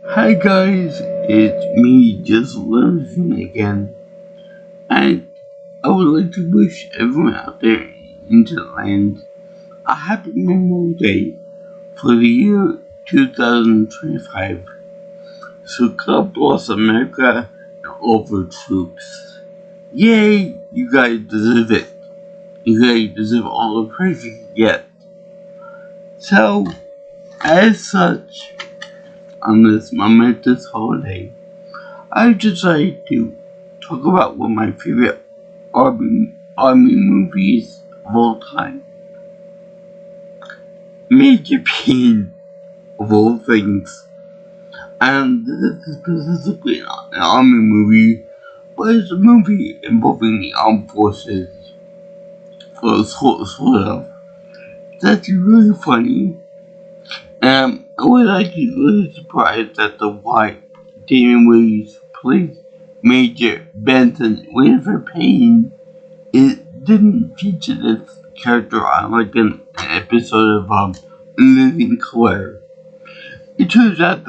Hi guys, it's me, just listening again, and I would like to wish everyone out there in the land a happy Memorial Day for the year 2025. So God bless America and all of our troops. Yay, you guys deserve it. You guys deserve all the praise you can get. So, as such, on this momentous holiday, I decided to talk about one of my favorite army movies of all time. Major Payne, of all things. And this is specifically an army movie, but it's a movie involving the armed forces. So sort of. It's actually really funny. I was actually really surprised at the why Damon Wayans plays Major Benson Winifred Payne. It didn't feature this character on like an episode of Living Color. It turns out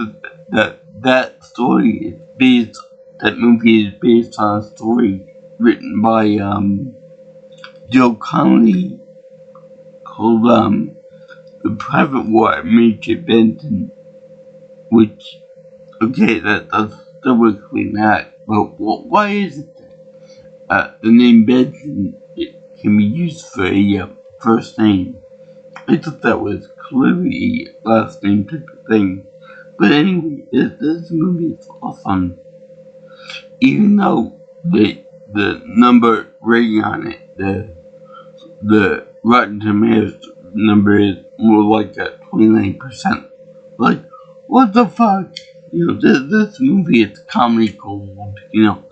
that story is that movie is based on a story written by Joe Connolly called The Private War at Major Benton, which, okay, that's still explain that, but why is it the name Benson can be used for a first name? I thought that was clearly a last name type of thing. But anyway, this movie is awesome. Even though the number rating on it, the Rotten Tomatoes number is more like at 29%. Like, what the fuck? You know, this movie is comedy gold. You know,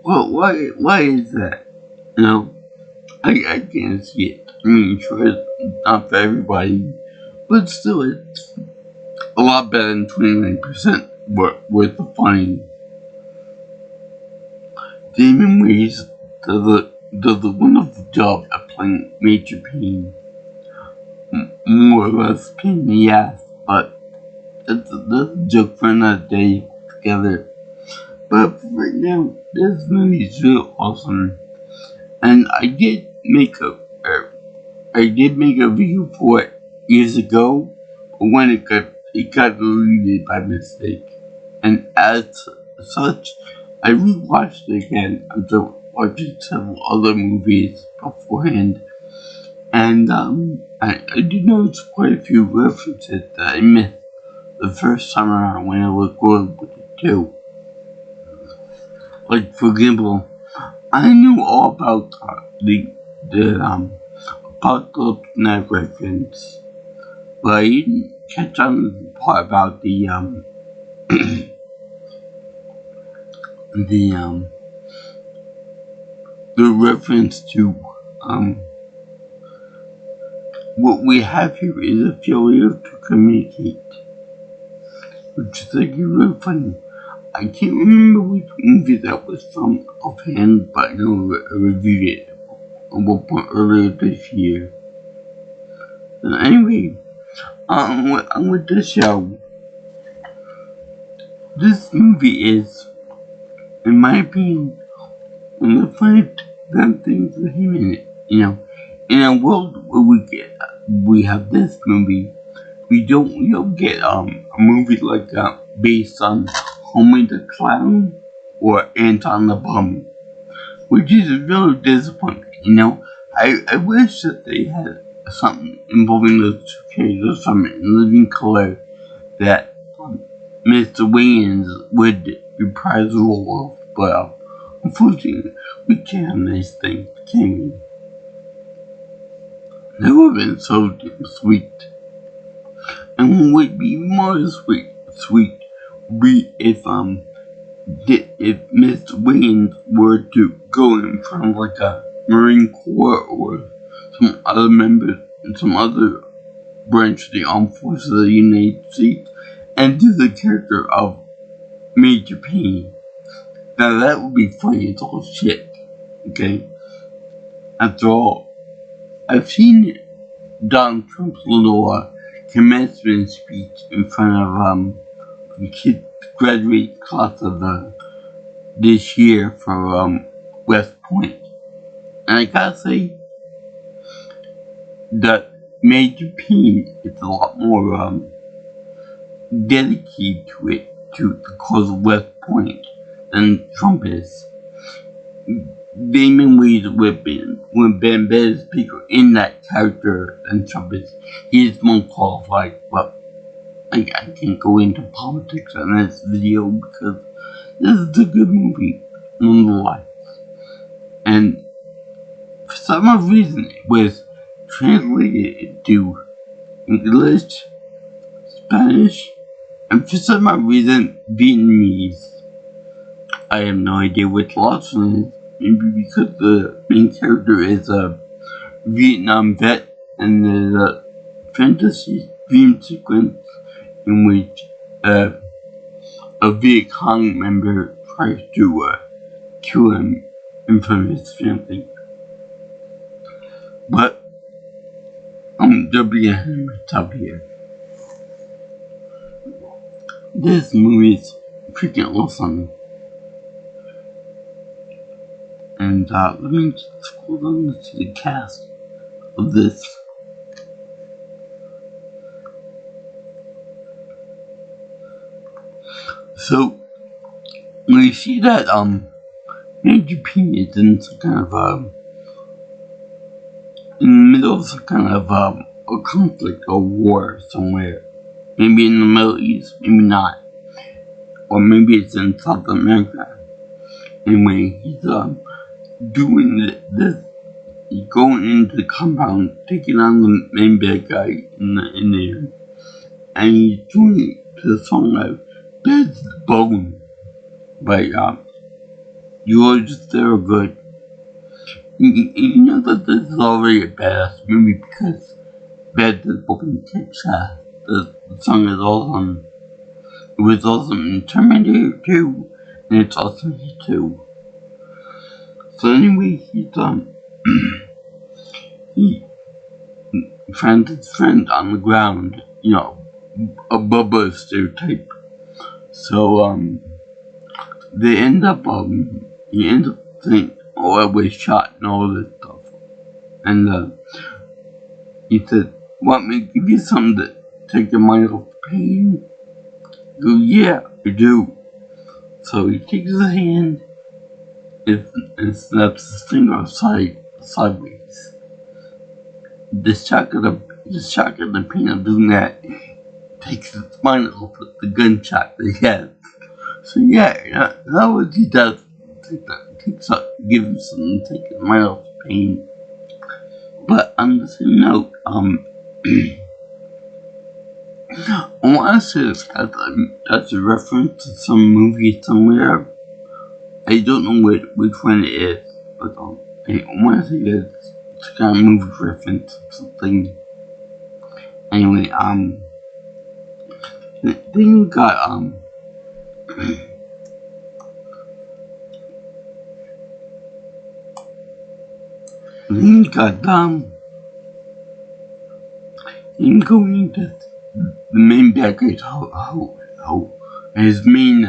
well, why is that? You know, I can't see it. I mean, sure, it's not for everybody, but still, it's a lot better than 29% worth the funny. Damon Wayans does a wonderful job at playing Major Payne. More or less pain in the ass, but that's a joke for another day together. But for right now, this movie is really awesome, and I did make a video for it years ago, but when it got deleted by mistake, and as such, I rewatched it again after watching several other movies beforehand, and I did notice quite a few references that I missed the first time around when I was going with it too. Like, for example, I knew all about the Apocalypse Now reference, but I didn't catch on the part about the the reference to what we have here is a failure to communicate, which is like really funny. I can't remember which movie that was from offhand, but I know I reviewed it at one point earlier this year. Anyway, with this show, this movie is, in my opinion, one of the funniest damn things with him in it. You know, in a world where we have this movie, we don't get a movie like based on Homie the Clown or Anton the Bum, which is really disappointing. You know, I wish that they had something involving those two characters from In Living Color that Mr. Wayans would reprise the role of, but unfortunately, we can't have nice things, can we? That would have been so damn sweet. And what would be more sweet would be if Mr. Wayans were to go in front of like a Marine Corps or some other branch of the Armed Forces of the United States and do the character of Major Payne. Now that would be funny as all shit, okay? After all, I've seen Donald Trump's little commencement speech in front of kid graduate class of this year for West Point. And I gotta say that Major Payne is a lot more dedicated to it, to the cause of West Point, than Trump is. Damon Wayans would be a better speaker in that character than Trump is. He is more qualified, but I can't go into politics on this video because this is a good movie, nonetheless. And for some odd reason, it was translated into English, Spanish, and for some odd reason, Vietnamese. I have no idea which lost one is. Maybe because the main character is a Vietnam vet, and there's a fantasy dream sequence in which a Viet Cong member tries to kill him in front of his family. But I'm jumping ahead of myself here. This movie is freaking awesome. And let me just scroll down to the cast of this. So when you see that Major Payne is in some kind of in the middle of some kind of a conflict or war somewhere. Maybe in the Middle East, maybe not. Or maybe it's in South America. Anyway, he's doing this, he's going into the compound, taking on the main bad guy in there, and he's doing the song of Bed's Bone by George Thorogood. You know that this is already a badass movie because Bed's Bone takes the song is awesome. It was awesome in Terminator 2, and it's awesome here too. So anyway, he finds his friend on the ground, you know, a Bubba stereotype. So they end up he ends up saying, "Oh, I was shot," and all this stuff. And he said, "Want me to give you something to take your mind off the pain?" I go, "Yeah, I do." So he takes his hand and snaps his finger sideways. The shock of the pain of doing that takes his mind off the gunshot that he has. So yeah, that what he does. Give him something, take his mind off the pain. But on the same note, I want to say this, that's a reference to some movie somewhere. I don't know which one it is, but I want to say that it's a kind of movie reference or something. Anyway, then you got, then you got, him going into the main bad guy's how his main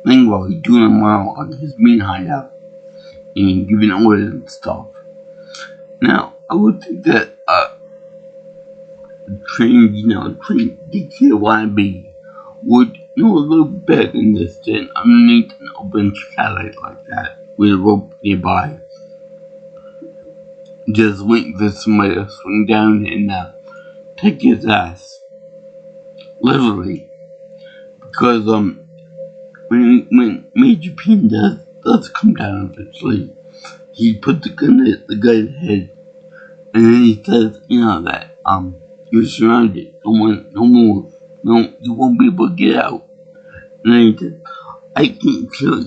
thing while he's doing a monologue, his main hideout, and giving orders and stuff. Now, I would think that trained DK wannabe would know a little better than this than underneath an open skylight like that with a rope nearby. Just waiting for somebody to swing down and take his ass. Literally. Because when Major Payne does come down eventually, he puts the gun at the guy's head, and then he says, that you're surrounded, no more, you won't be able to get out. And then he says, I can kill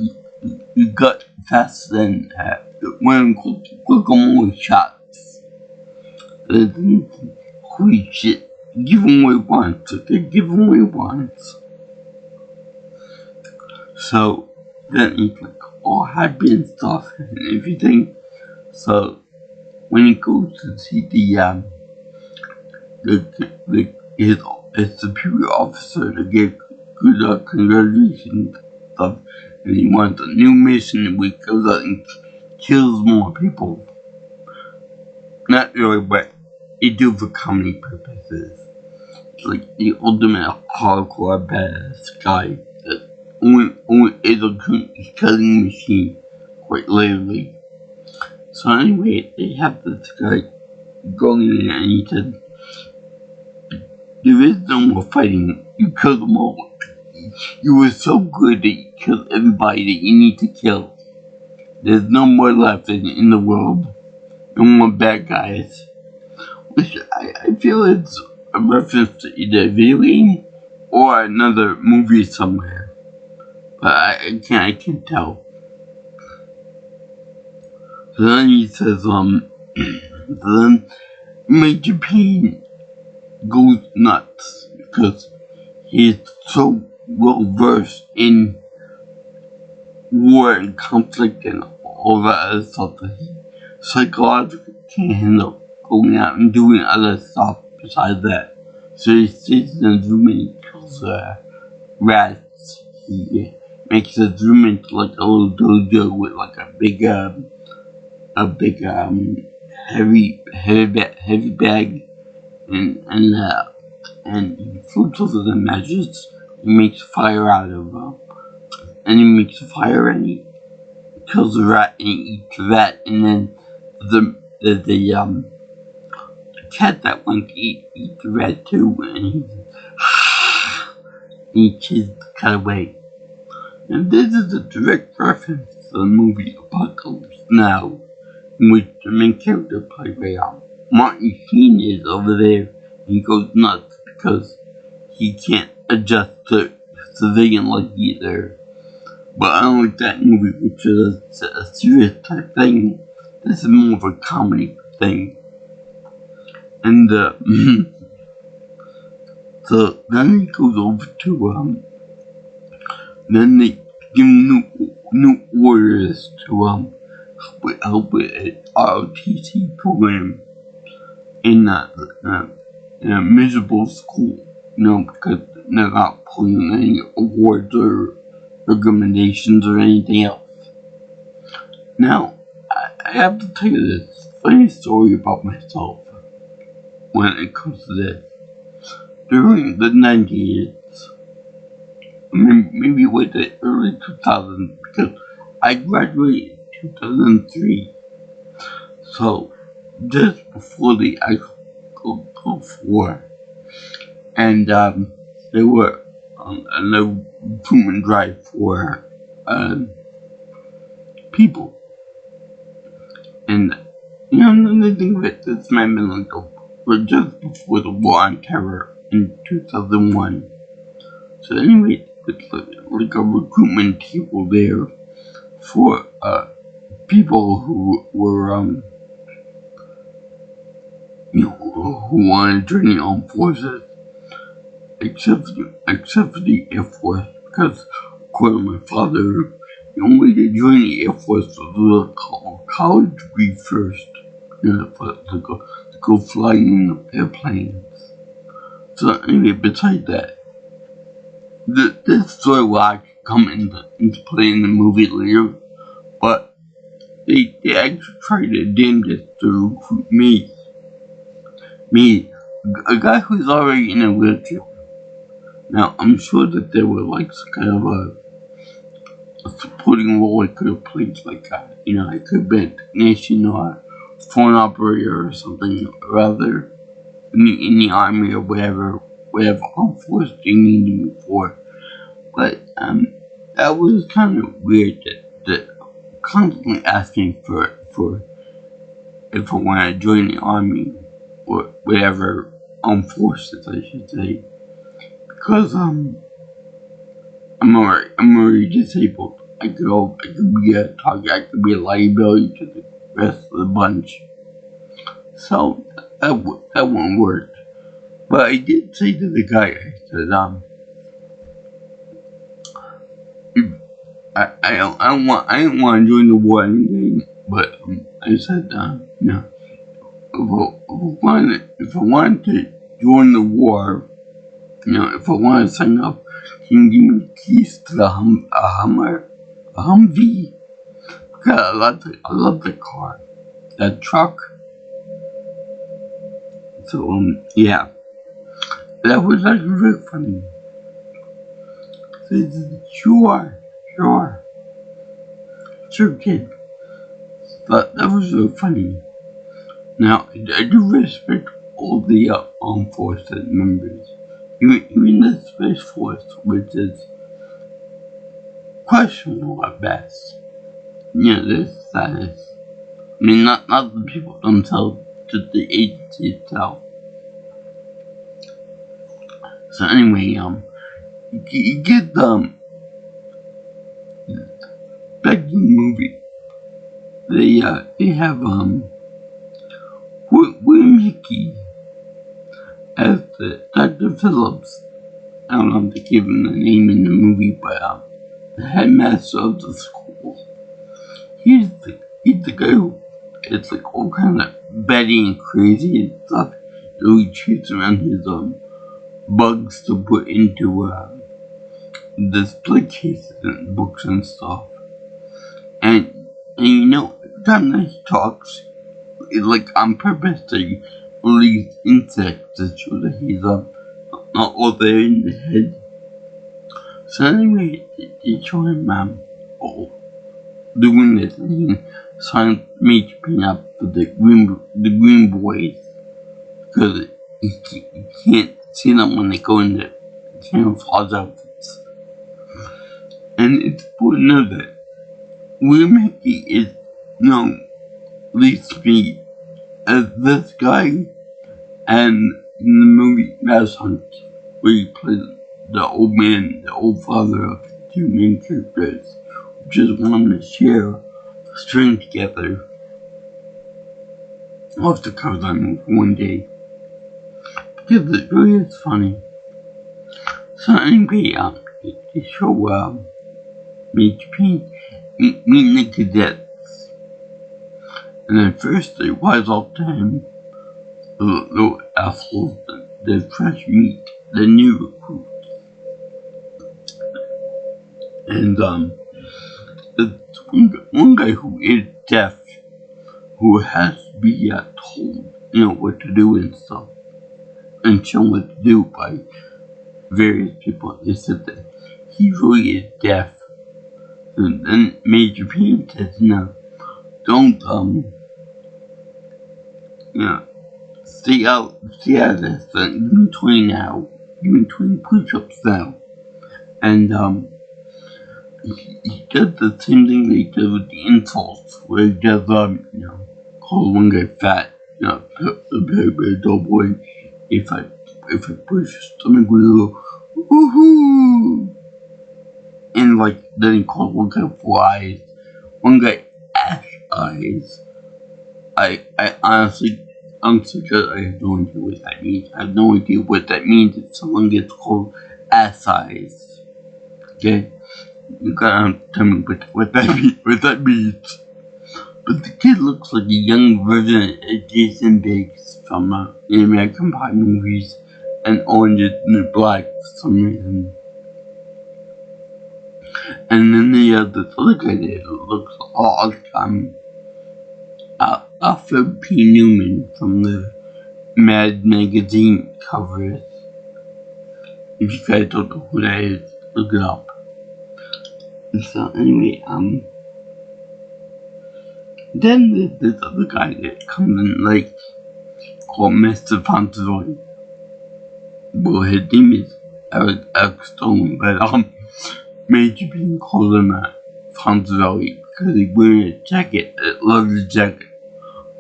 you gut faster than one quick shots. And then, holy shit, give him what he wants, okay, give him what he wants. So then he's like all happy and stuff and everything. So when he goes to see his superior officer to get good luck, congratulations, stuff. And he wants a new mission which goes out and kills more people. Not really, but they do for comedy purposes. It's like the ultimate hardcore badass guy that only is a killing machine, quite literally. So anyway, they have this guy going in and he said, there is no more fighting, you killed them all. You were so good that you killed everybody that you need to kill. There's no more left in the world. No more bad guys. Which I feel it's a reference to either a video game or another movie somewhere. But I can't tell. So then he says, then Major Payne goes nuts because he's so well versed in war and conflict and all that other stuff that he psychologically can't handle going out and doing other stuff besides that. So he stays in his room and he kills rats. He makes his room into like a little dojo with like a big heavy bag and he flips over the matches. He makes fire out of and he makes a fire and he kills the rat and he eats the rat, and then the cat that wants to eat the rat too, and he chases the cat away. And this is a direct reference to the movie Apocalypse Now, in which the main character played by Martin Sheen is over there and he goes nuts because he can't adjust to civilian life either. But unlike that movie, which is a serious type thing, this is more of a comedy thing. And so then he goes over to then they give new orders to help with an ROTC program in a miserable school, because they're not pulling any awards or recommendations or anything else. Now, I have to tell you this funny story about myself when it comes to this. During the 90s, maybe with the early 2000s, because I graduated in 2003, so just before the actual Gulf War, and there were a recruitment drive for people, and the thing of it, this might have been like just before the War on Terror in 2001. So anyway, it's like a recruitment table there for people who were who wanted to join the armed forces, except for the Air Force, because according to my father, the only way to join the Air Force was a college degree first, to go flying in the airplanes. So anyway, besides that, this story will actually come into play in the movie later, but they actually tried their damnedest to recruit me, a guy who's already in a wheelchair. Now, I'm sure that there were like kind of a supporting role I could have played, like I could have been a technician or a phone operator or something rather in the army or whatever armed force they needed me for. But that was kind of weird that constantly asking for if I want to join the army or whatever armed forces I should say, because I'm already disabled. I could be a target. I could be a liability to the rest of the bunch. So that won't work. But I did say to the guy, I said, I didn't want to join the war anyway. But I said, if I wanted to join the war, if I wanted to sign up, Can you give me the keys to the Hummer? A Humvee? Because I love the car. That truck. So, yeah. That was actually very funny. So he said, sure, kid. But that was very funny. Now, I do respect all the armed forces members. Even the Space Force, which is questionable at best. Their status. I mean, not the people themselves, just the agency itself. So anyway, you get back in the movie. They have William Hickey as the Dr. Phillips. I don't know if they gave him the name in the movie, but the headmaster of the school. He's the guy who is like all kind of batty and crazy and stuff. He chased around his bugs to put into display cases and books and stuff. And every time that he talks, it's like on purpose to release insects to show that he's not all there in the head. So anyway, they show him doing this and he signed Major Payne up for the green boys because he can't see them when they go in the camouflage outfits. And it's important to know that William Hickey is known, at least to me, as this guy, and in the movie Mouse Hunt, where he plays the old man, the old father of the two main characters, who just want to share a string together. I'll have to cover that movie one day, because it really is funny. So anyway, they show Major Payne meeting the cadets. And at first they wise off to him, the little assholes, the fresh meat, the new recruits. And there's one guy who is deaf, who has to be told, what to do and stuff, and shown what to do by various people. They said that he really is deaf. And then Major Payne says, no, don't, stay out of this, give me 20 now, give me 20 push-ups now. And, he does the same thing they did with the insults, where he does, call one guy fat, the very dull boy, if I push his stomach, we go, woohoo! And then he called one guy four eyes, one guy ash eyes. I honestly, I have no idea what that means. I have no idea what that means if someone gets called ass eyes. Okay? You gotta tell me what that means. But the kid looks like a young version of Jason Biggs from the American Pie movies and Orange is the Black for some reason. And then they have this other guy that looks a lot like Alfred P. Newman from the Mad magazine covers. If you guys don't know who that is, look it up. And so anyway, then there's this other guy that comes in called Mr. Fonzarelli. Well, his name is Eric Stone, but Major Payne calls him Fonzarelli because he's wearing a jacket, a leather jacket,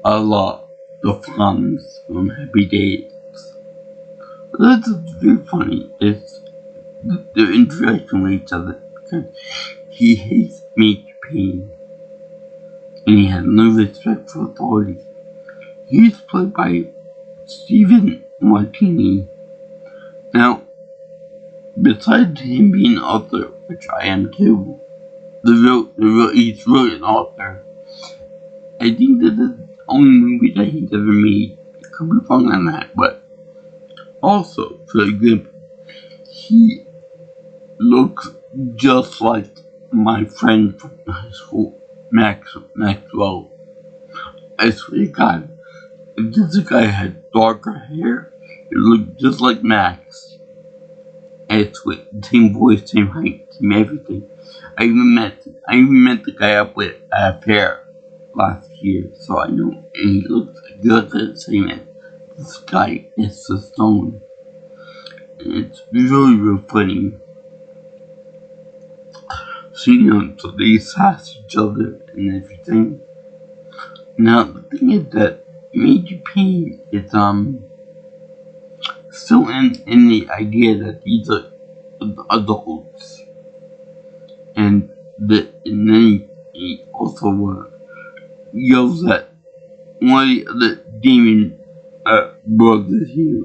a la the Fonz from Happy Days. That's very funny. It's their interaction with each other because he hates Major Payne and he has no respect for authority. He's played by Stephen Martini. Now, besides him being an author, which I am too, he's really an author. I think this is the only movie that he's ever made. I could be wrong on that, but also, for example, he looks just like my friend from high school, Maxwell. I swear to God, if this guy had darker hair, it looked just like Max. I swear, same voice, same height, same everything. I even met the guy up with hair last year, so I know, and he looks exactly the same as this guy. It's the stone. And it's really, really funny. So they sass each other and everything. Now the thing is that Major Payne is still in the idea that these are adults, and then he also yells at one of the other demon brothers here.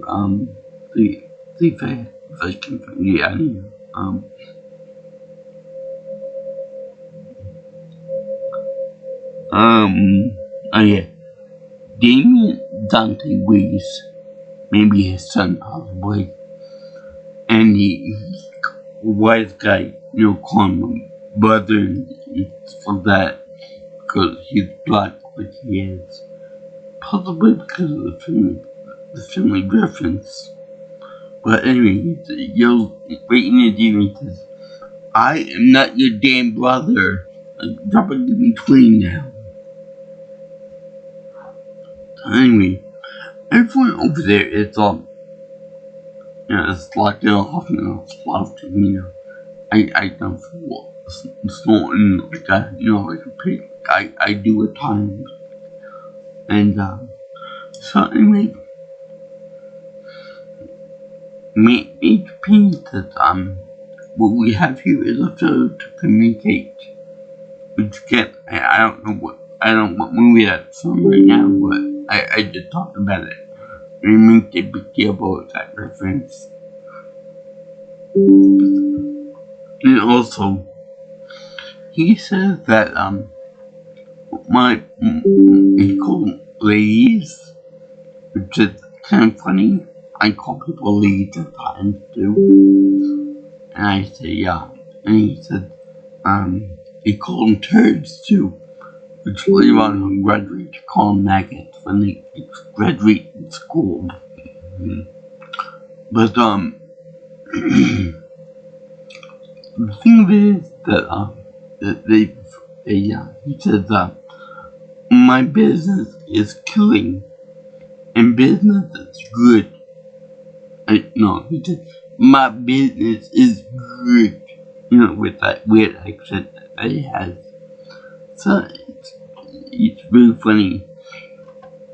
See if I can get out of here. Oh yeah, Damien Dante Weiss, maybe his son possibly, and the wise guy, call him brother and stuff like that, because he's black like he is. Possibly because of the family reference. But anyway, he yells right in the demon, he says, I am not your damn brother. Drop it in between now. Anyway, everyone over there is it's locked in off now. It's locked in, I don't feel snorting like like a pig. I do at times. And so anyway, Major Payne says what we have here is a failure to communicate. Which again, I don't know what movie that's from right now, but I just talked about it. We make a big deal about that reference. And also, he says that he called them ladies, which is kind of funny. I call people ladies at times too, and I say yeah. And he said he called them turds too, which later on when graduate you call them maggots when they graduate in school. But the thing is that he says my business is killing and business is good. He said my business is good. With that weird accent that he has. So it's really funny.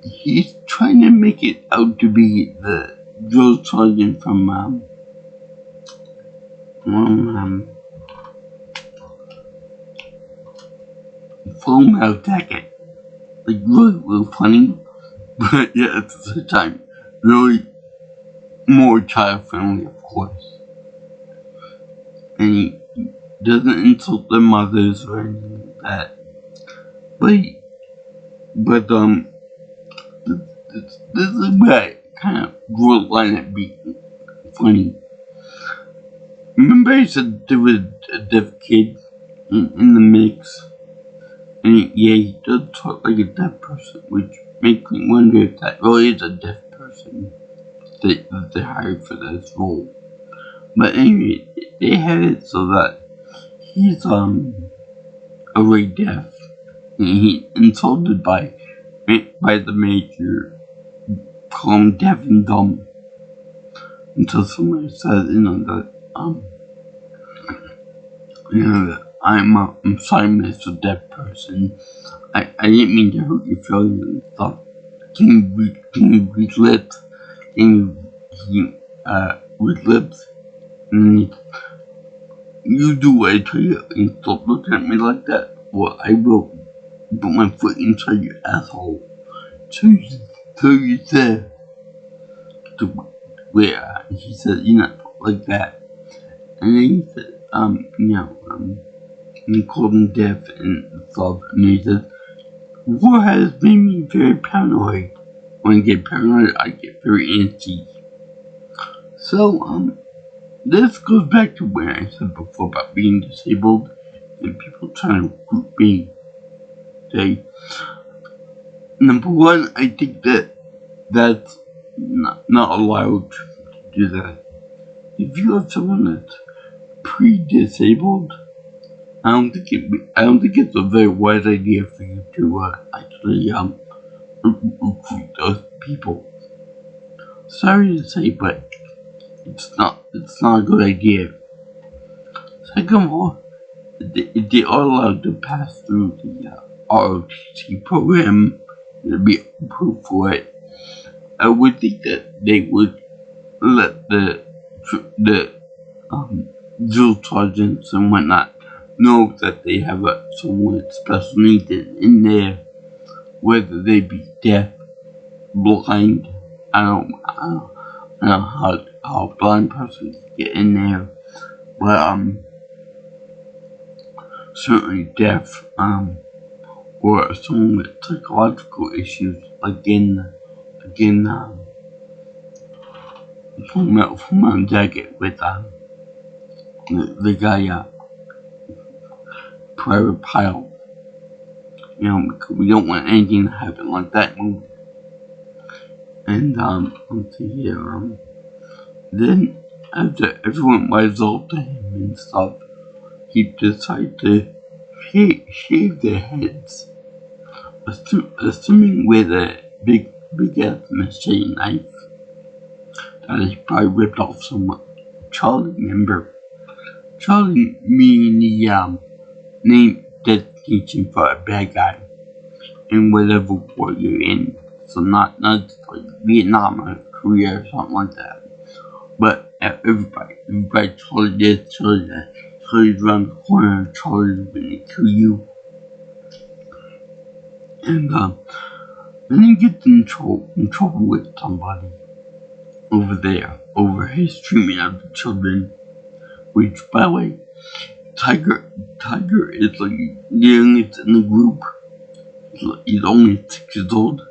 He's trying to make it out to be the drill sergeant from Full Metal Jacket. Like really funny, but yeah, at the same time, really more child friendly, of course. And he doesn't insult their mothers or anything like that. But this is where I kind of draw the line at being funny. Remember I said there was a deaf kid in the mix? And he does talk like a deaf person, which makes me wonder if that really is a deaf person that they hired for this role. But anyway, they had it so that he's already deaf, and he's insulted by the major, call him deaf and dumb, until somebody says that that I'm sorry, Mr. Deaf Person. I didn't mean to hurt your feelings and stuff. Can you read lips? Can you read lips? And you do what I tell you and stop looking at me like that, or I will put my foot inside your asshole. So you said to where he said you're not like that. And then he said, he called him deaf and stuff, and he said, war has made me very paranoid. When I get paranoid, I get very antsy. So, this goes back to what I said before about being disabled and people trying to group me. Okay, number one, I think that's not allowed to do that. If you have someone that's pre-disabled, I don't think it's a very wise idea for you to actually recruit those people. Sorry to say, but it's not a good idea. Second of all, they are allowed to pass through the ROTC program to be approved for it. I would think that they would let the drill sergeants and whatnot know that they have someone with special needs in there, whether they be deaf, blind. I don't know how a blind person can get in there, but certainly deaf, or someone with psychological issues. From my jacket with the guy, Private Pile. Because we don't want anything to happen like that movie. And let's see here. Then after everyone was up to him and stuff, he decided to shave their heads, assuming with a big ass machine knife that he probably ripped off some Charlie member. Charlie meaning the name designation for a bad guy in whatever war you're in. So not just like Vietnam or Korea or something like that. But everybody Charlie this, Charlie that. Charlie's around the corner, Charlie's gonna kill you. And then he gets in trouble with somebody over there, over his treatment of the children. Which, by the way, Tiger is like the youngest in the group. He's only 6 years old, and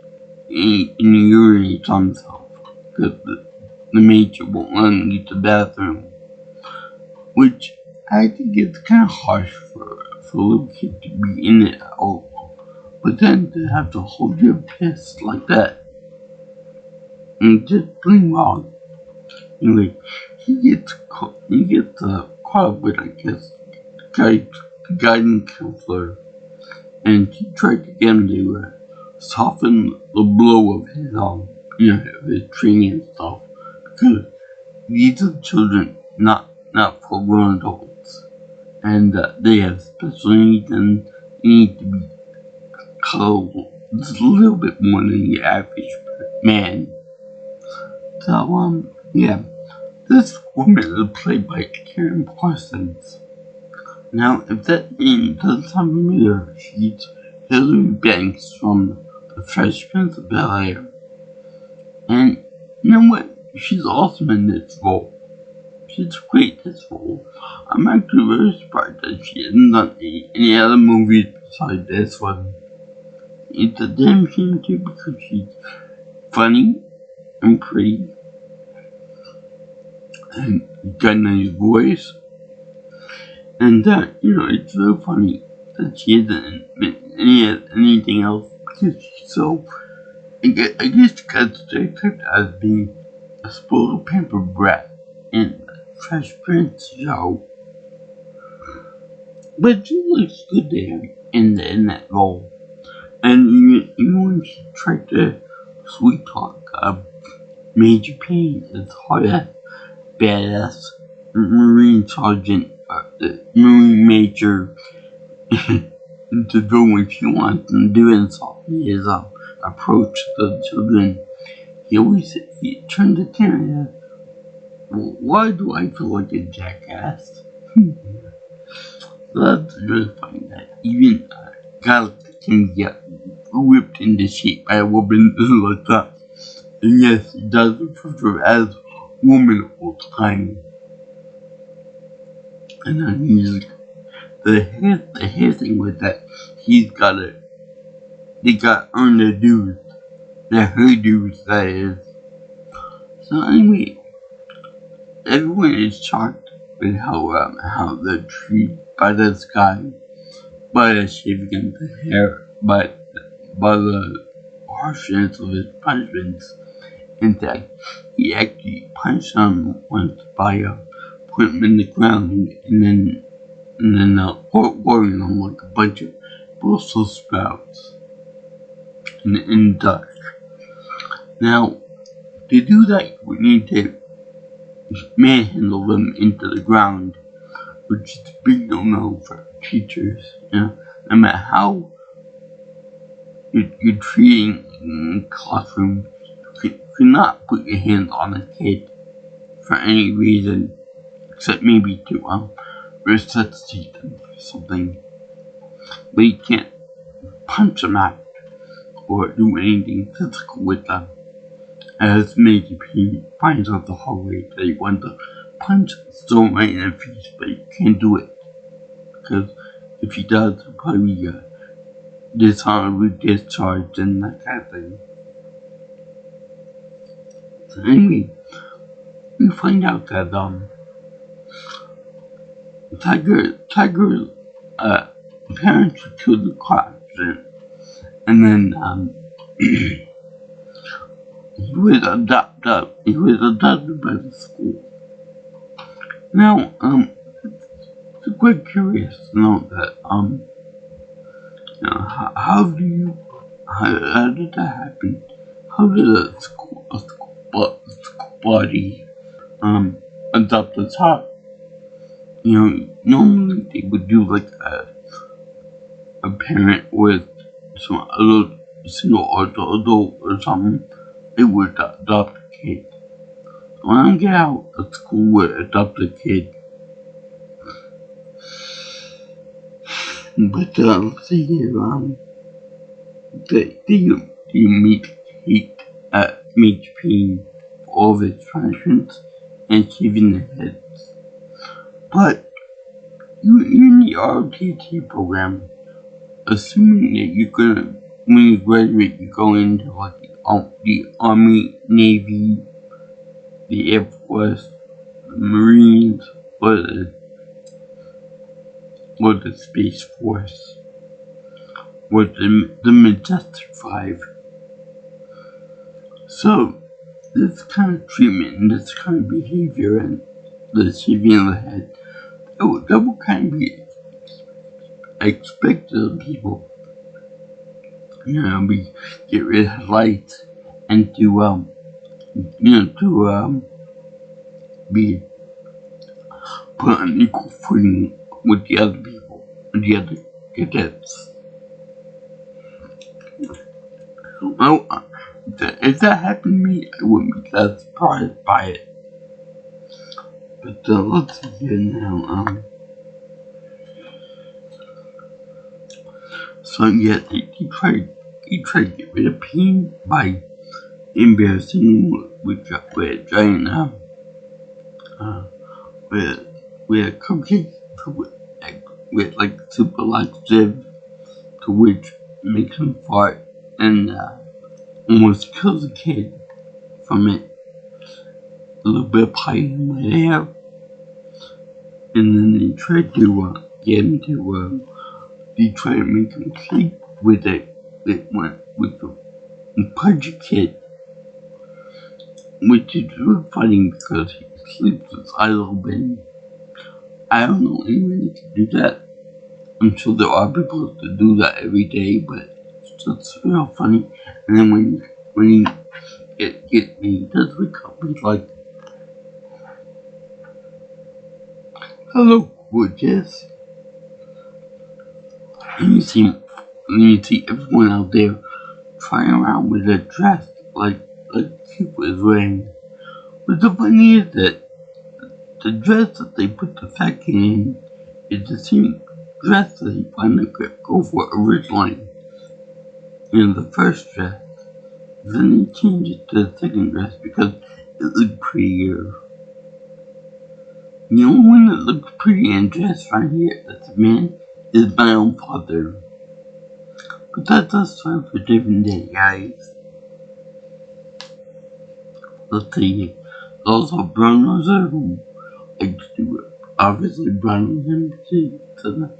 he urinates on himself because the major won't let him use the bathroom. Which I think it's kind of harsh for a little kid to be in it at all. But then to have to hold your piss like that, and just plain wrong. Anyway, he gets caught up with, I guess, the guidance counselor, and she tried to get him to soften the blow of his training and stuff, because these are children, not full grown adults, and they have special needs and need to be cuddled just a little bit more than the average man. So, yeah. This woman is played by Karen Parsons. Now, if that name doesn't sound familiar, she's Hilary Banks from The Fresh Prince of Bel-Air. And you know what? She's awesome in this role. She's great in this role. I'm actually very surprised that she hasn't done any other movies besides this one. It's a damn shame too, because she's funny and pretty. And got a nice voice, and it's so funny that she hasn't been anything else, because she's so, I guess she got stereotyped as being a spoiled pampered brat in the Fresh Prince show, but she looks good there in that role, and even when she tried to sweet talk Major Payne, it's hard as badass Marine Sergeant, Marine Major, to go when she wants him to do in his approach to the children. He turned to Karen and said, well, why do I feel like a jackass? That's really funny that even guys can get whipped into shape by a woman like that. And yes, he does refer to her as woman all the time. And then the hair thing with that, they gotta earn their dues. Her dues, that is. So anyway, everyone is shocked with how they're treated by this guy, by shaving the hair, by the harshness of his punishments, and that he actually punched him once by putting him in the ground and then pouring them like a bunch of Brussels sprouts in Dutch. Now, to do that, we need to manhandle them into the ground, which is a big no-no for teachers. No matter how you're treating in classroom, you cannot put your hands on a kid for any reason, except maybe to resuscitate them or something. But you can't punch them out or do anything physical with them. As Major Payne finds out the hallway that he wants to punch someone right in the face, but he can't do it. Because if he does, he'll probably dishonorably discharged and that kind of thing. So anyway, we find out that Tiger's parents were killed in a car accident, and then he was adopted by the school. Now, it's quite curious to know that how did that happen? How did a school body adopt a child? Normally they would do like a parent with some other single adult or something. They would adopt a kid. So when I get out, a school would adopt a kid. But let's see here, they immediately Major Payne for all of his punishments and shaving their heads. But you in the ROTC program, assuming that you're gonna, when you graduate, you go into like the Army, Navy, the Air Force, the Marines, or the Space Force, or the Majestic 5. So, this kind of treatment and this kind of behavior and the shaving of the head, that would kind of be expected of people. We get rid of lights and to be put on equal footing with the other people, the other cadets. Well, if that happened to me, I wouldn't be that surprised by it. But let's see here now. So yeah, he tried to get rid of Payne by embarrassing him with a giant with a cupcake with like super laxative, to which makes him fart and almost kills a kid from it. A little bit of pie in my hair, and then they tried to get him to they tried to make him sleep with it. It went with the pudgy kid, which is really funny because he sleeps with his eyes open. I don't know anyone that can do that. I'm sure there are people that do that every day, but it's real funny. And then when he he does wake up, he's like, "Hello, gorgeous." And you see everyone out there trying around with a dress like Cupid is wearing. But the funny is that the dress that they put the fat kid in is the same dress that he planned to go for originally in the first dress. Then he changed it to the second dress because it looked prettier. The only one that looks pretty in dress right here as a man is my own father. But that's a story for a different day, guys. Let's see. also Bruno's who likes to obviously Bruno him to the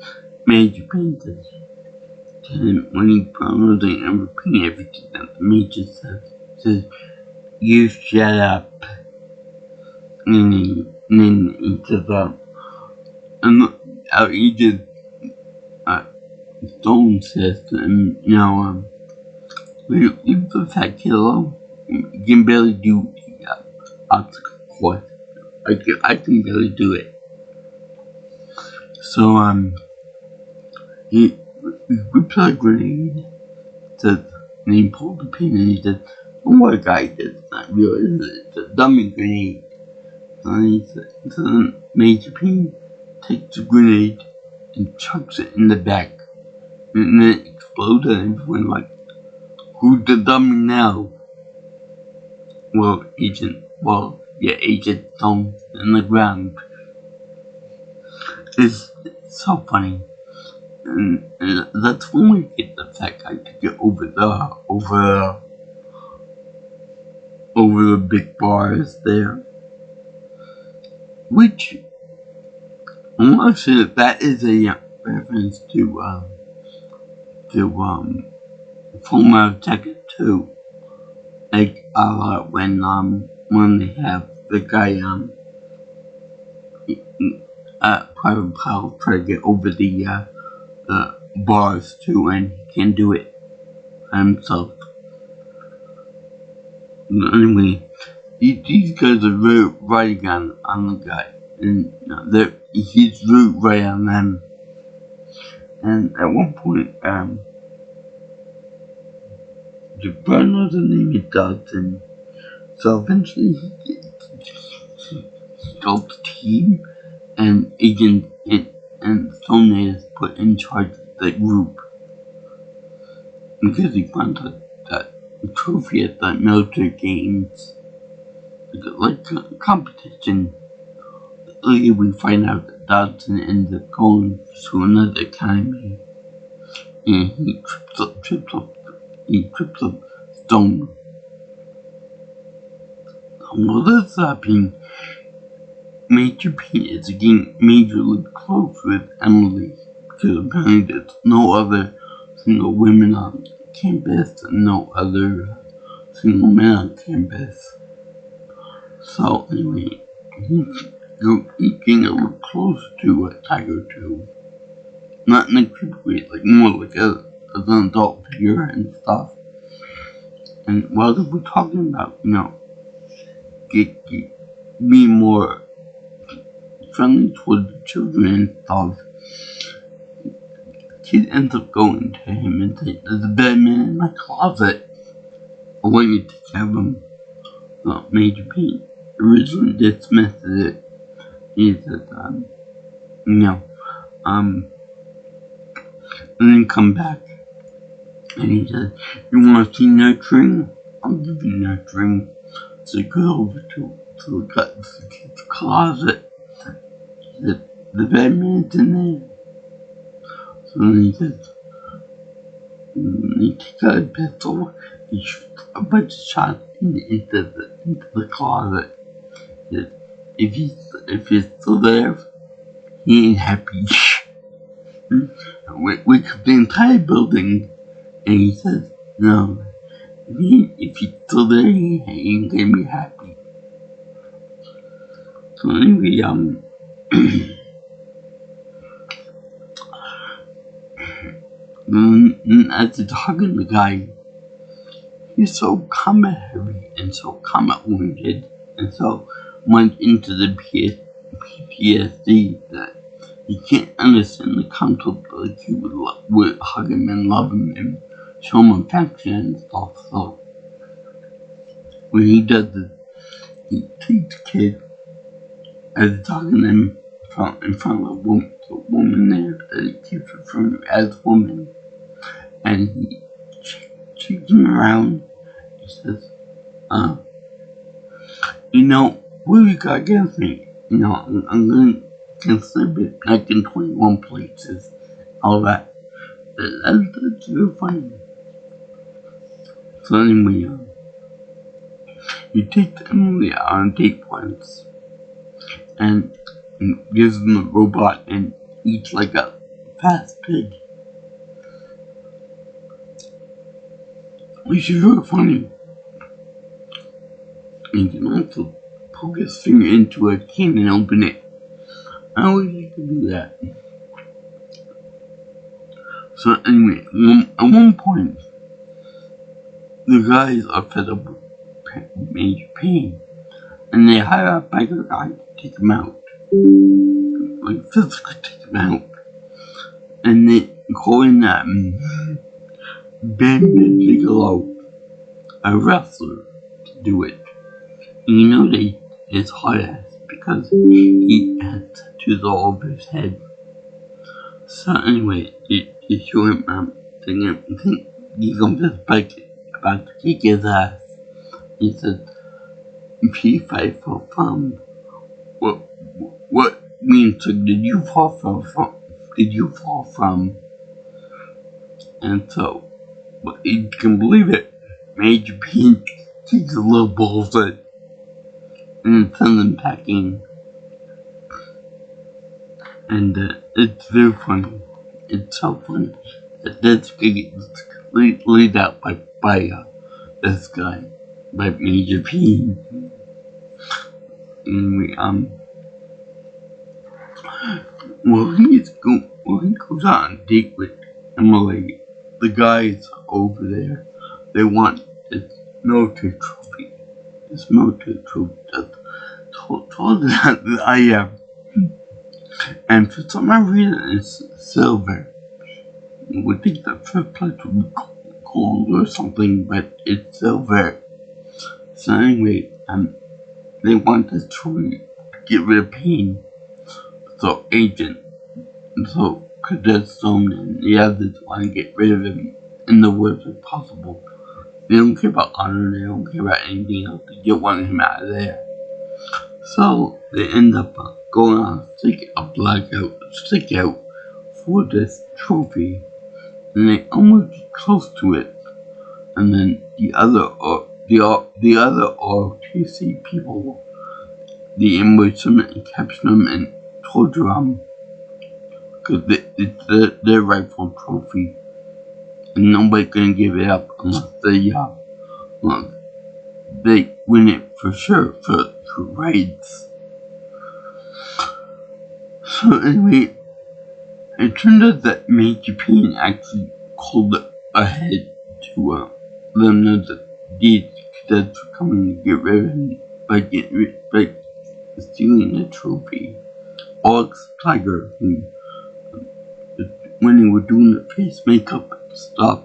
major painters. And when he Bruno's and repeating everything that the major says, you shut up. And then he says, and he just, Stone says to him, leave the fat kid alone. You can barely do obstacle course. I can barely do it. So, he whips out a grenade, says, and he pulled the pin and he says, don't worry guys, it's not real, it's a dummy grenade. So then Major Payne takes the grenade and chucks it in the back. And then it explodes and everyone like, who's the dummy now? Agent Stone in the ground. It's so funny. And that's when we get the fat guy to get over the big bars there. Which, I want to say that is a reference to Full Metal Jacket 2. Like, when they have the guy, Private Powell try to get over the bars too, and he can do it himself. Anyway, these guys are really riding on the guy, and he's really right on them. And at one point, the brother's name is Dodson, so eventually he helps the team, and Agent and Stone is put in charge of the group because he finds that trophy at the military games, like competition. Later we find out that Dodson ends up going to another academy, and he trips up Stone. Well, this happening, Major Payne is getting majorly close with Emily because apparently there's no other single women on campus and no other single men on campus. So anyway, he's getting a little close to Tiger 2. Not in a creepy way, like more like as an adult figure and stuff. And while we're talking about, being more friendly towards the children and stuff, kid ends up going to him and saying, there's a bad man in my closet. I want you to take care of him. Well, Major Payne originally dismissed it. He said, and then come back. And he said, you want to see nurturing? I'll give you nurturing. So he goes over to the kid's closet. He said, the bad man's in there. So then he says, he takes out a pistol, he shoots a bunch of shots into the closet. He says, if he's still there, he ain't happy. We could the entire building, and he says, no, if he's still there, he ain't gonna be happy. So anyway, as they're talking to the guy, he's so combat heavy and so combat wounded and so much into the PTSD that he can't understand the concept like he would hug him and love him and show him affection and stuff. So when he does this, he takes the kid as he's talking to him in front of the woman there that he keeps referring to as woman, and he shakes him around. He says, what do you got against me? I'm going to slip it back in 21 places. All that. That's real funny. So anyway, he takes Emily out on a date once and gives him a robot and eats like a fast pig. Which is really funny. And you can also poke his finger into a can and open it. I always like to do that. So anyway, at one point, the guys are fed up with Major Payne, and they hire a biker guy to take him out. Like, physically take him out. And they call in Ben Bigelow, a wrestler, to do it. And you know they his hard ass because he had tattoos all over his head. So anyway, they show him thinking he's on this bike about to kick his ass. He said, P5 for fun. What means so did you fall from? And so, but you can believe it, Major Payne takes a little bullshit and sends them packing. And it's very funny. It's so funny that this guy gets laid out by this guy, by Major Payne. Anyway, he goes out on a date with Emily. The guys over there, they want this military trophy. This military trophy that's taller than I am. And for some reason, it's silver. You would think the first place would be gold or something, but it's silver. So anyway, they want this trophy to get rid of Payne. So Cadet Stone and the others want to get rid of him in the worst way possible. They don't care about honor, they don't care about anything else, they just want him out of there. So they end up going on a blackout stick-out for this trophy, and they almost get close to it, and then the other ROTC people, they ambush them and capture them and torture them, because it's their rightful trophy, and nobody's gonna give it up unless they win it for sure for rights. So anyway, it turned out that Major Payne actually called ahead to let them know that these cadets were coming to get rid of him by stealing the trophy. Alex Tiger, who, when they were doing the face makeup and stuff,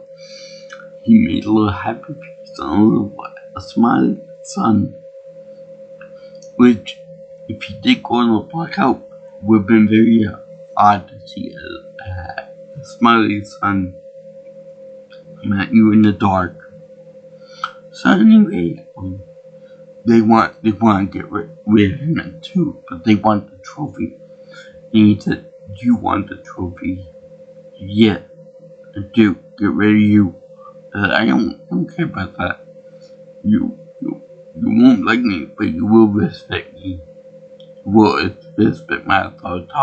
he made a little happy face and a smiling sun, which, if he did go on a blackout, would have been very odd to see a smiley sun at you in the dark. So anyway, they want to get rid of him too, but they want the trophy. And he said, "Do you want the trophy?" "Yeah, I do. Get rid of you." I don't care about that. You won't like me, but you will respect me. You will respect my authority.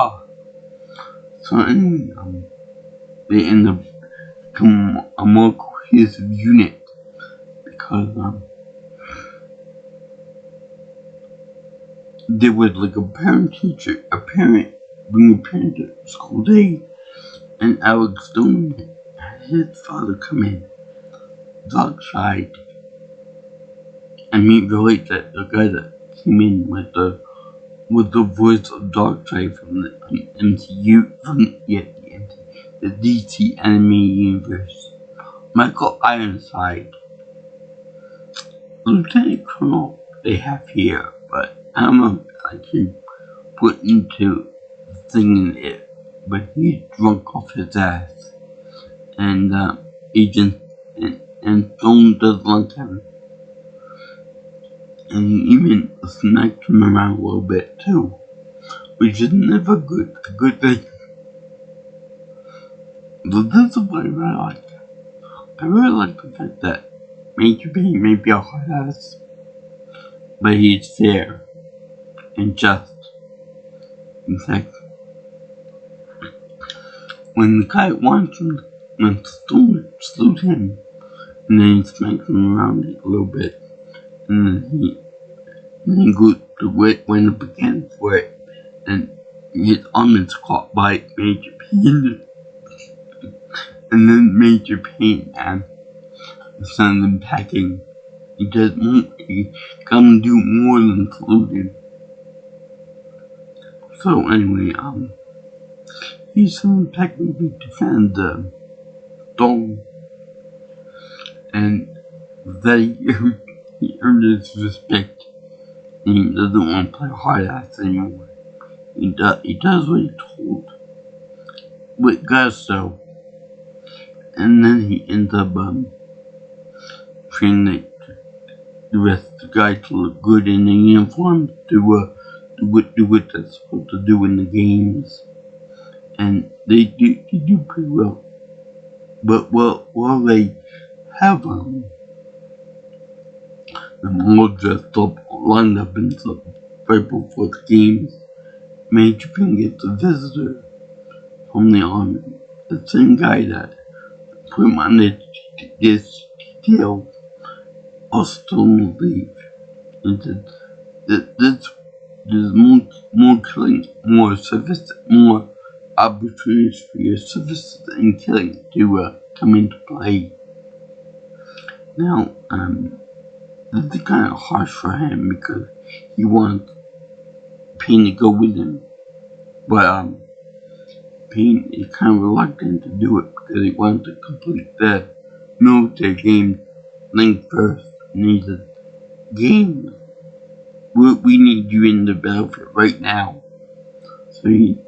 So anyway, they end up becoming a more cohesive unit because there was like a parent bring a parent to school day, and Alex Stone had his father come in, Darkseid, and he relates that the guy that came in with the voice of Darkseid from the MCU, the DC anime universe, Michael Ironside. Lieutenant Colonel they have here, but I don't know if I can put into singing it, but he's drunk off his ass, and Agent and Stone doesn't like him, and he even smacks him around a little bit too, which is never a good thing. So this is what I really like. I really like the fact that Major Payne may be a hard ass, but he's fair and just. In fact, when the guy wants him, when salute him, and then he smacks him around a little bit, and then he goes to went up again for it, and his arm is caught by Major Payne, and then Major Payne sends him packing. He can't do more than salute him. So anyway, he sends him packing to defend the dog, and that he earned his respect, and he doesn't want to play hard ass anymore. He does what he's told with gusto, and then he ends up training the rest of the guys to look good in the uniform, to do what they're supposed to do in the games, and they do pretty well. But while they have them all dressed up, lined up and stuff right before the games, Major Payne gets a visitor from the army, the same guy that put him on this detail, also told him to leave. And said that there's more killing, more opportunities for your services and killing to come into play. Now, this is kind of harsh for him because he wants Payne to go with him, but Payne is kind of reluctant to do it because he wants to complete the military game thing first. And he says, "Game, we need you in the battlefield right now." So he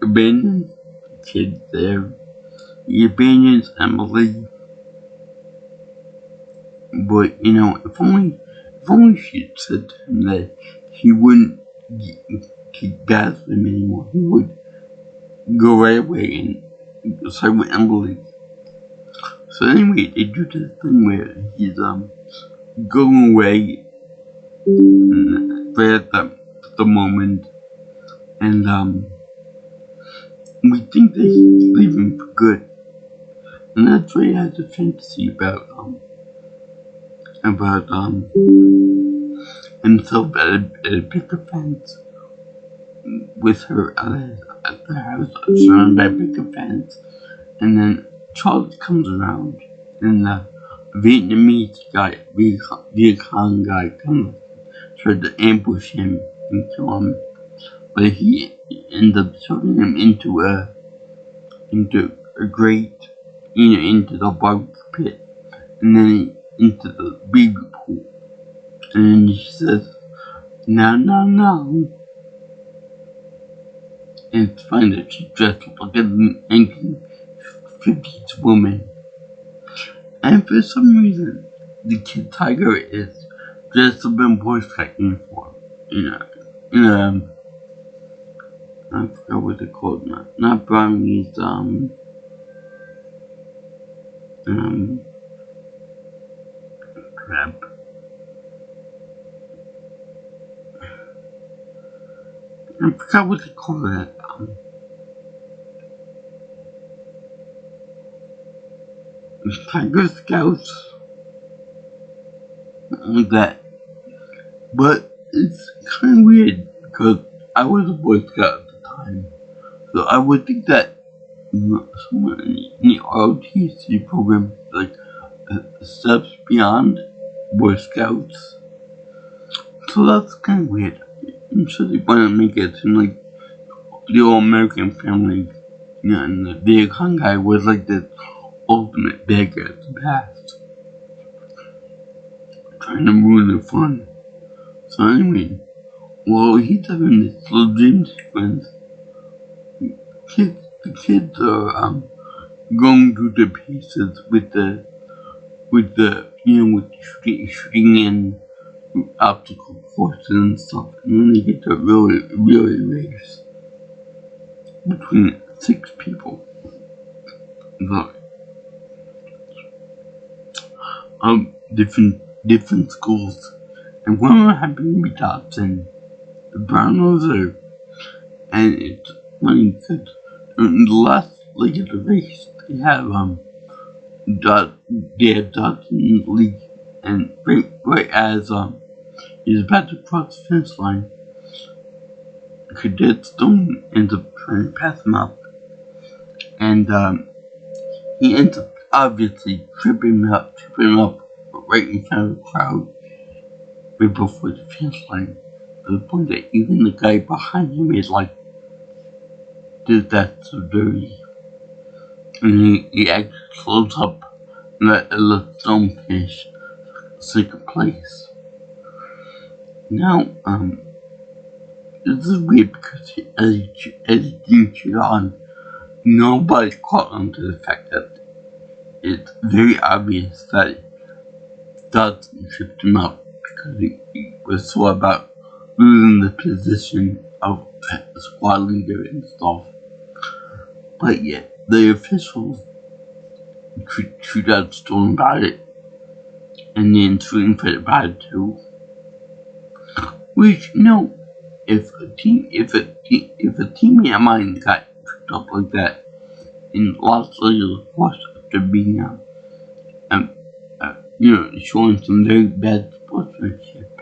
abandons the kids there. He abandons Emily. But if only she had said to him that he wouldn't keep gas with him anymore. He would go right away and side with Emily. So anyway, they do this thing where he's going away right at the moment, and we think that he's leaving for good, and that's why he has a fantasy about himself at a picket fence with her at the house, surrounded by picket fence, and then Charles comes around, and the Vietnamese guy, Viet Cong guy, comes, tries to ambush him and kill him, but he ends up shoving him into a grate, into the barbecue pit, and then into the baby pool. And then he says, "No, no, no." And it's funny that she's dressed like an 1950s woman. And for some reason, the Kid Tiger is dressed up in Boy Scout uniform. I forgot what they're called now. Not brownies, crap. I forgot what they call that. Tiger Scouts. Like that. But it's kind of weird because I was a Boy Scout at the time. So I would think that someone in the ROTC program, like steps beyond Boy Scouts. So that's kind of weird. I'm sure they want to make it seem like the All-American family, and the Viet Cong guy was like this ultimate beggar at the past, trying to ruin the fun. So anyway, while he's having this little dream sequence, the kids are going through the paces with shooting in obstacle courses and stuff, and then they get to really race between 6 people. Different schools, And one of happened to be Dodson, the brown noser. And it's funny because in the last leg of the race, they have Dodson in the lead, and right as he's about to cross the finish line, Cadet Stone ends up trying to pass him up, and he ends up obviously tripping up right in front of the crowd right before the finish line, to the point that even the guy behind him is like, "Dude, that's so dirty." And he actually slows up and let Stone finish second place. Now, this is weird because as he cheered on, nobody caught on to the fact that it's very obvious that Dodson tripped him up because he was so about losing the position of the squad leader and stuff. But yet, the officials treat out Stone about it, and then screenplay about it too. Which, if a teammate of mine got tripped up like that in Los Angeles after being showing some very bad sportsmanship,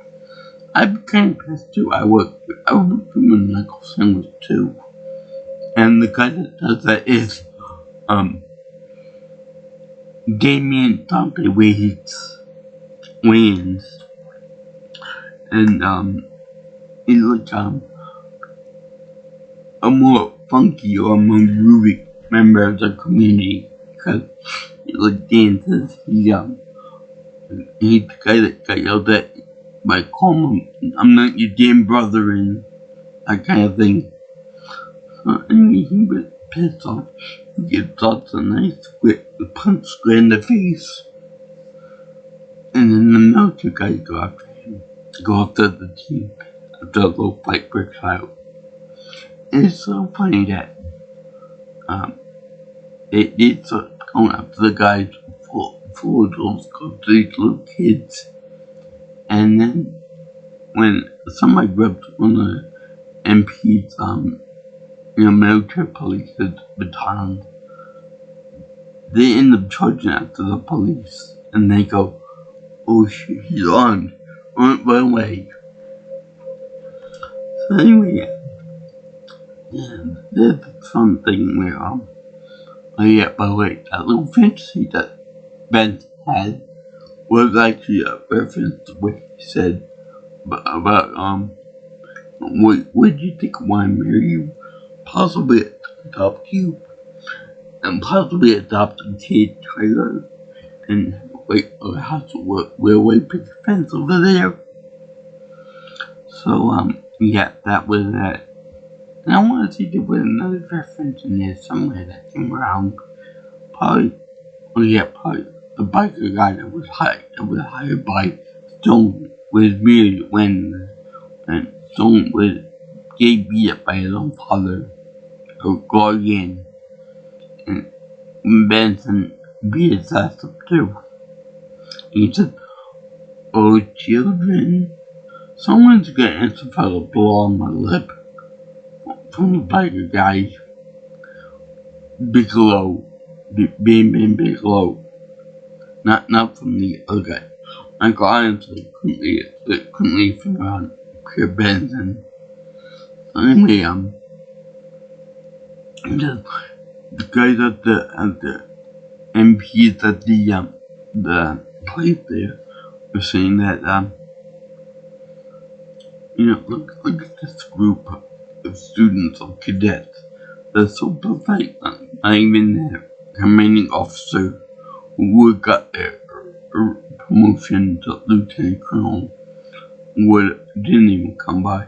I'd be kind of pissed too. I worked with medical sandwich too, and the guy that does that is Damien Dante Wayans, and he's like a more funky or more groovy member of the community because he like dances. He's the guy that got yelled at by calling him, "I'm not your damn brother," and that kind of thing. So anyway, he was pissed off. He gives Dots a nice punch square in the face. And then the military guys go after him, go after the team after a little fight breaks out. And it's so funny that they start going after the guys full of these little kids. And then when somebody grabs one of the MP's military police's baton, they end up charging after the police, and they go, "Oh shit, he's armed, run away." So anyway, there's something where by the way, that little fantasy that Ben had was actually a reference to what he said about what do you think why I marry you? Possibly adopt you, and possibly adopt a kid trailer, and wait a house where we pick a fence over there. So yeah, that was that. And I want to see if there was another reference in there somewhere that came around. Probably the biker guy that was hired by Stone was really when Stone was beat up by his own father or guardian, and Benson beat his ass up too. He said, "Oh children, someone's gonna answer for the blow on my lip," from the biker guy, Bigelow, Bigelow, not from the other guy. My honestly couldn't really figure out pure Benson. So anyway, the guys at the MPs at the place there were saying that look at this group of students or cadets. They're so pathetic. Not even the commanding officer who got a promotion to lieutenant colonel didn't even come by.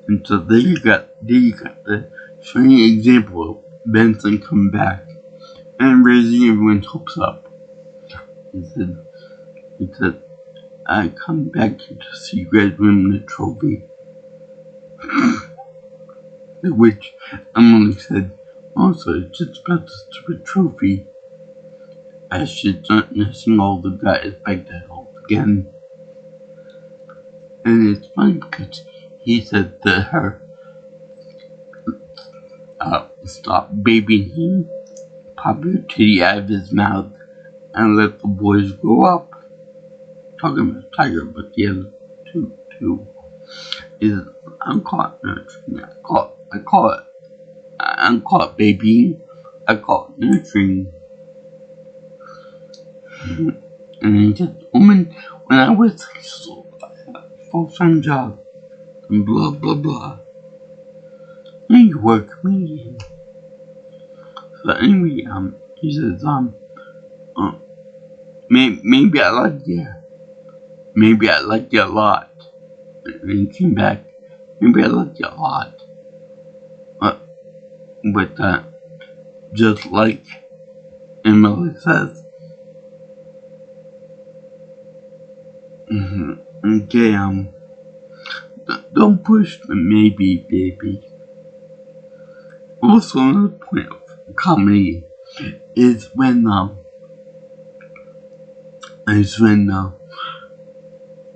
And so there you got the shining example of Benson coming back and raising everyone's hopes up. He said, "I come back here to see you guys win the trophy." To which Emily said, "Also, it's just about the stupid trophy. I should start missing all the guys back to health again." And it's funny because he said to her, stop babying him, pop your titty out of his mouth, and let the boys grow up. Talking about Tiger, but the other two is I'm caught nurturing. I'm caught babying. I call it nurturing. And he said, woman, when I was 6 years old, I had a full-time job, and blah blah blah. And you were a comedian. So anyway, he says, maybe I like you. Maybe I like you a lot. And he came back, maybe I like you a lot. But just like Emily says, okay, don't push the maybe, baby. Also, another point of comedy is when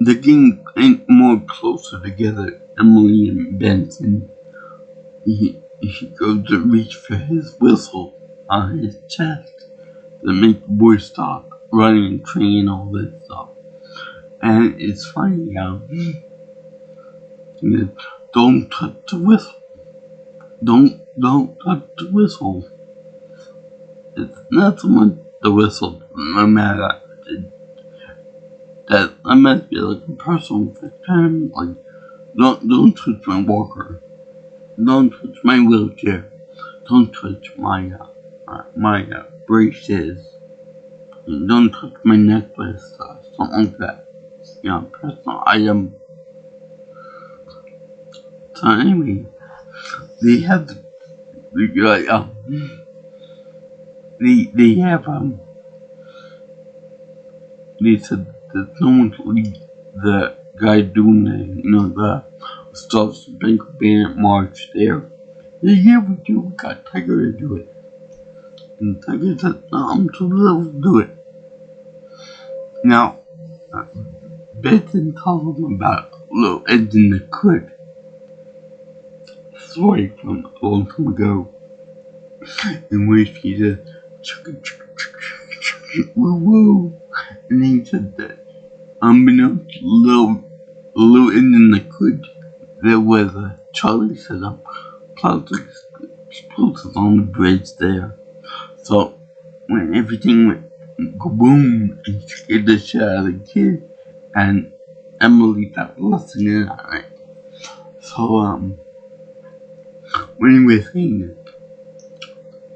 they're getting more closer together. Emily and Benson, he goes to reach for his whistle on his chest to make the boy stop running and train all this stuff. And it's funny, don't touch the whistle. Don't touch the whistle. It's not so much the whistle, no matter that must be like a personal term. Like, don't touch my walker. Don't touch my wheelchair. Don't touch my braces. Don't touch my necklace. Something like that. Personal item. So anyway, they have they said that no one to lead the guy doing the Stop Spank Bandit March there. Yeah, we do. We got Tiger to do it. And Tiger said, no, I'm too little to do it. Now, Benson tells him about little Ed in the Could. Story from a long time ago, in which he said, chugga chugga chugga chugga woo woo. And he said that, unbeknownst to little Ed in the Could, there was a Charlie set up plastic explosives on the bridge there. So when everything went kaboom and scared the shit out of the kid, and Emily thought listening on it. So when he was saying it,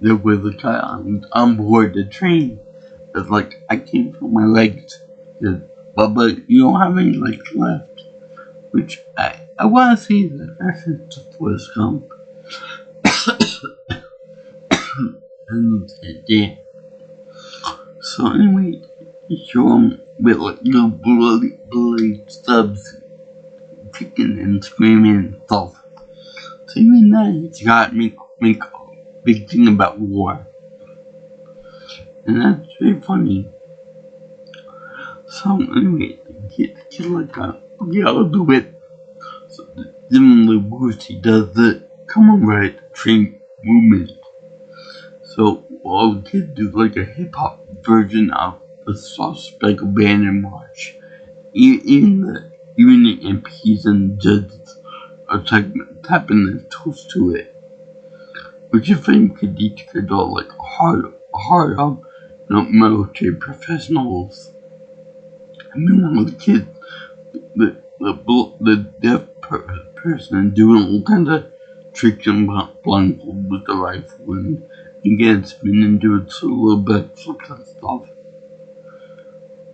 there was a guy on board the train that's like, I can't feel my legs. But you don't have any legs left. Which I want to see the reference to Forrest Gump. And yeah. So anyway, you show him with like little bloody stubs kicking and screaming and stuff. So even then, he's got to make a big thing about war. And that's very funny. So anyway, the kid like, okay, I'll do it. So then the words he does the commemorate train movement. So all the kids do like a hip hop version of the Suspect Abandoned March. Even the MPs and judges are tapping their toes to it. Which I think could teach kids all like hard up, military professionals. I mean, one of the kids, the deaf person doing all kinds of tricks and blindfold with the rifle and again spinning, doing a little bit flips and stuff.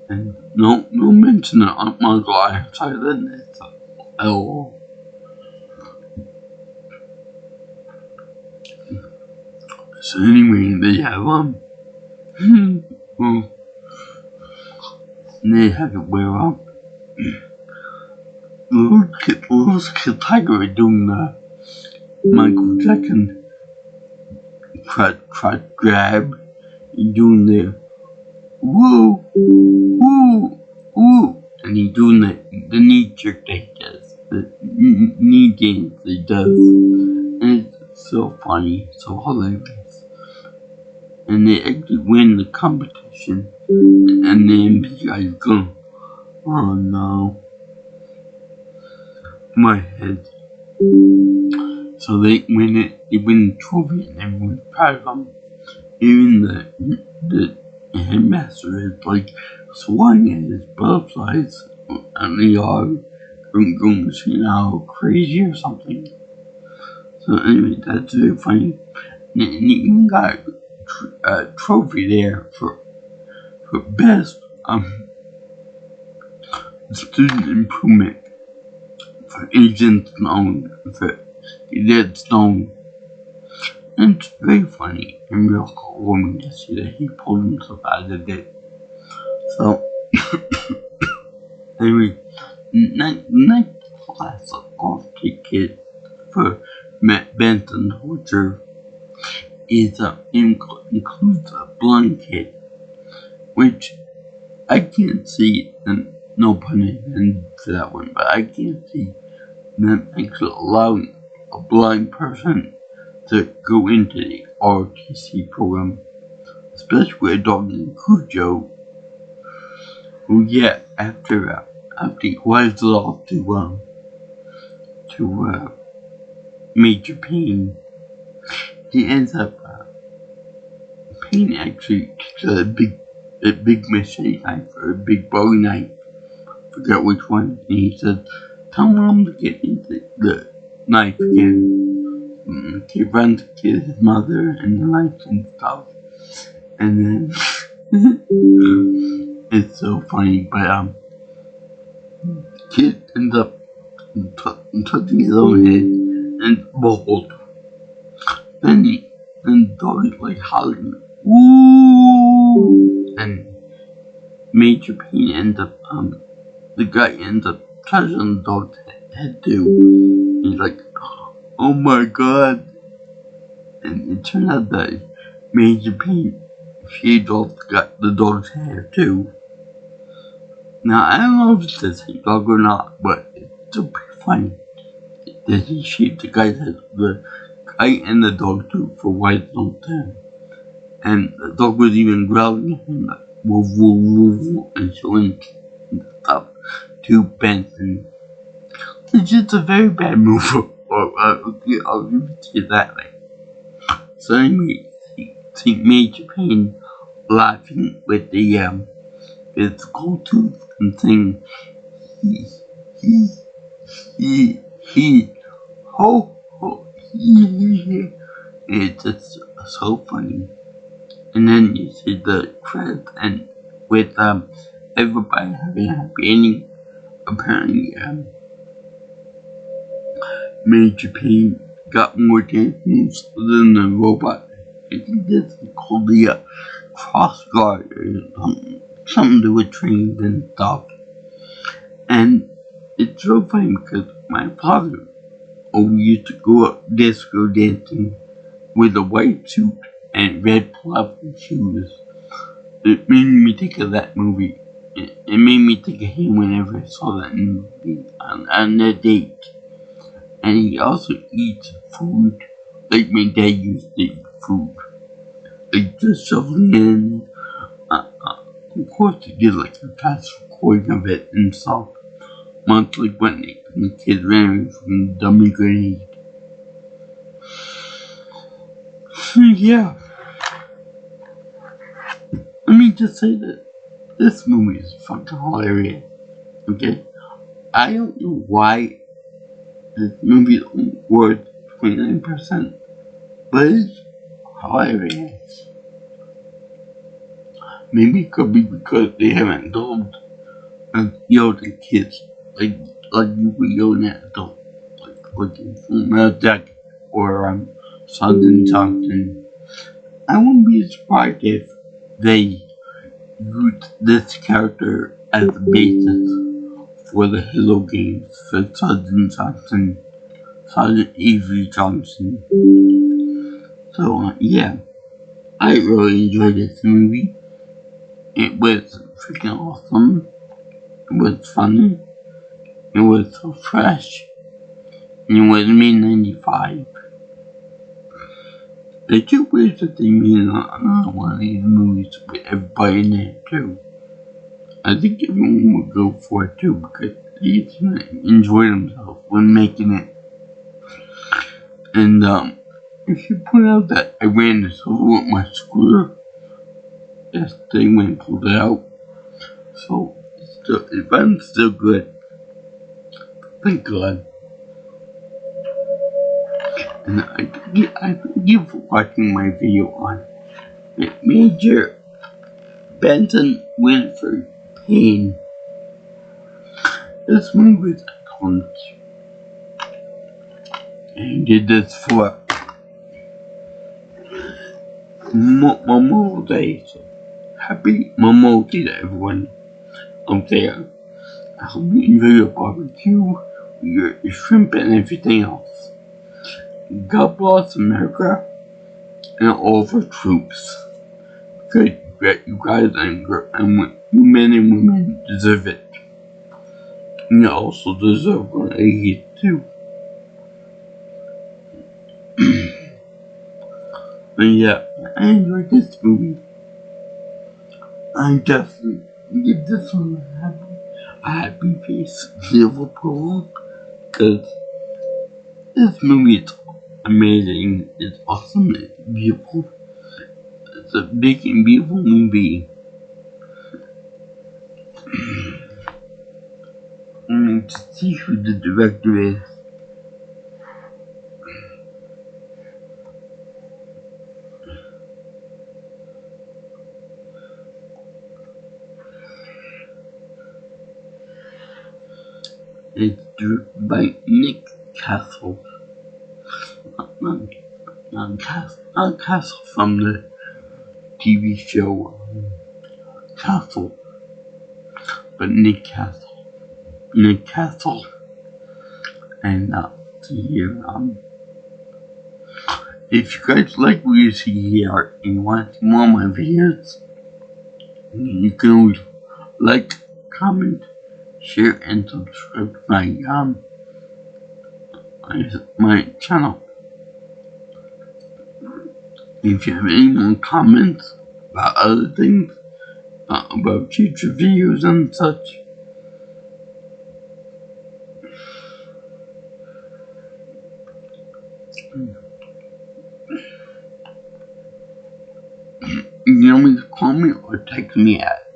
And no mention of Aunt Margot outside of this at all. So anyway, they have well, they had to wear up. Little kid Tiger doing the Michael Jackson crotch grab, doing the woo, woo, woo, and he doing the knee jerk thing. the knee dance he does. And it's so funny, so hilarious. And they actually win the competition. And then the guys go, oh no, my head. So they win it, they win the trophy, and everyone's proud of them. Even the headmaster is like swatting at his butterflies, and they are going to see how crazy or something. So anyway, that's very funny. And they even got a trophy there for best student improvement for Agent Stone, for Dead Stone. And it's very funny and real heartwarming to see that he pulled himself out of it. So, anyway, next class of Arctic Kid for Matt Benson Torture is includes a blind kid, which I can't see, and no pun intended for that one, but I can't see them actually allowing a blind person to go into the ROTC program, especially a dog named Cujo, who after he wives off to Major Payne, he ends up Payne actually takes a big machete knife or a big bowie knife, forget which one, and he said, tell Mom to get into the knife again. He runs to get his mother and the knife and stuff, and then it's so funny, but kid ends up touching his own head and bald. Then the dog is like howling, woo, and Major Payne ends up the guy ends up touching the dog's head too. He's like, oh my god. And it turned out that Major Payne shaved off the dog's hair too. Now I don't know if it's the same dog or not, but it's still pretty funny that he shaved the guy's head, the guy and the dog too, for quite a long time. And the dog was even growling at him like woof woof woof woof and showing stuff to Benson. It's just a very bad move. I'll give it to you that way. So anyway, see Major Payne laughing with the physical tooth and saying he ho he. It's just so funny. And then you see the credits and with everybody having a happy ending. Apparently Major Payne got more dance moves than the robot. I think this is called the cross guard or something to do with trains and stuff. And it's so funny because my father always used to go up disco dancing with a white suit and red fluffy shoes. It made me think of that movie. It made me think of him whenever I saw that movie on a date. And he also eats food like my dad used to eat food. Like just shoveling in. Of course he did like a fast recording of it and stuff. Much like when the kid ran from the dummy grenade. Yeah. Let me just say that this movie is fucking hilarious. Okay? I don't know why this movie is only worth 29%, but it's hilarious. Maybe it could be because they haven't dubbed yelled at kids like you were yelling at adults, like in Full Jacket or Sergeant Johnson. I wouldn't be surprised if they used this character as the basis for the Halo games for Sergeant Johnson, Sergeant Avery Johnson. So yeah, I really enjoyed this movie. It was freaking awesome. It was funny. It was so fresh. And it was made in 95. The two ways that they made another one of these movies with everybody in it too. I think everyone would go for it too because they enjoy themselves when making it. And I should point out that I ran this over with my scooter yesterday when I pulled it out. So the run's still good. Thank God. And I thank you for watching my video on Major Benson Winford Payne. This movie is iconic. And he did this for Memorial Day. So happy Memorial Day to everyone out there. I hope you enjoy your barbecue, your shrimp, and everything else. God bless America and all of our troops. Good, you guys and you men and women deserve it. And you also deserve what I get too. And yeah, I enjoyed this movie. I definitely give this one a happy face Liverpool because this movie is amazing, it's awesome, it's beautiful. It's a big and beautiful movie. And to see who the director is. It's directed by Nick Castle. Not Castle from the TV show Castle, but Nick Castle. Nick Castle. And here, if you guys like what you see here and you want to see more of my videos, you can always like, comment, share, and subscribe to my channel. If you have any more comments about other things, about future videos and such, you can always call me or text me at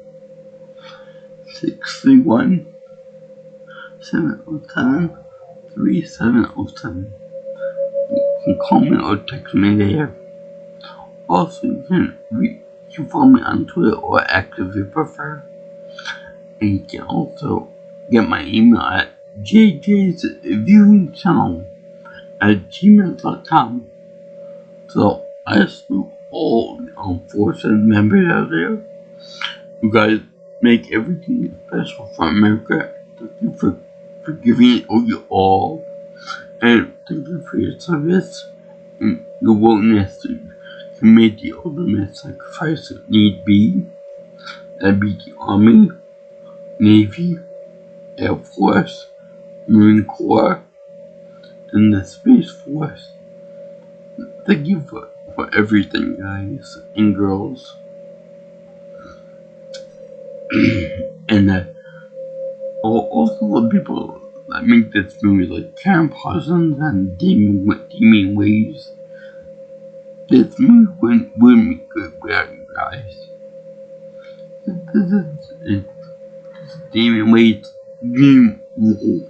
631-707-3707. You can call me or text me there. Also, you can follow me on Twitter or X if you prefer. And you can also get my email at jjsviewingchannel@gmail.com. So I salute all the armed forces members out there. You guys make everything special for America. Thank you for giving it over your all. And thank you for your service and your willingness to make the ultimate sacrifice if need be. That'd be the Army, Navy, Air Force, Marine Corps, and the Space Force. Thank you for everything, guys and girls. And also the people that make this movie, like Karen Parsons and Damien Waves. This movie wouldn't be good without you guys. This is Damien Waves' dream role.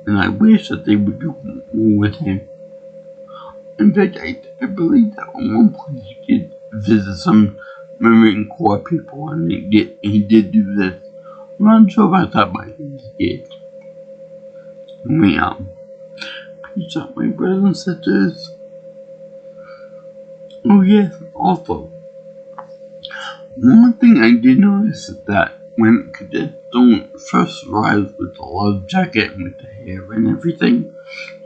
And I wish that they would do more with him. In fact, I believe that at one point he did visit some Marine Corps people and he did do this. I'm not sure about that, but he did. Peace out, my brothers and sisters. Oh yes, also, one thing I did notice is that when Cadet Stone first arrived with the love jacket and with the hair and everything,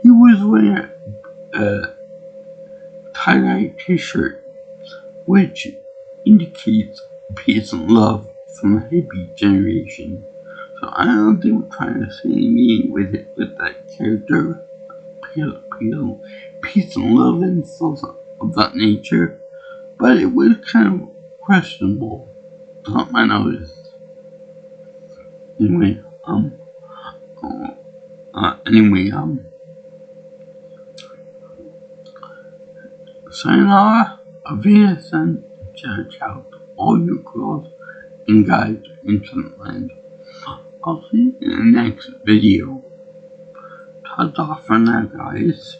he was wearing a tie-dye t-shirt, which indicates peace and love from the hippie generation. So I don't think we're trying to say me with it with that character. Peace and love and stuff of that nature. But it was kind of questionable. Something I noticed. Anyway, anyway, sayonara, Venus and ciao to all you girls and guys in Finland. I'll see you in the next video. Ta-ta for now, guys.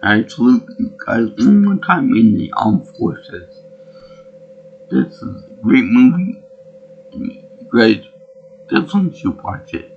I salute you guys one more time in the armed forces. This is a great movie. You guys definitely should watch it.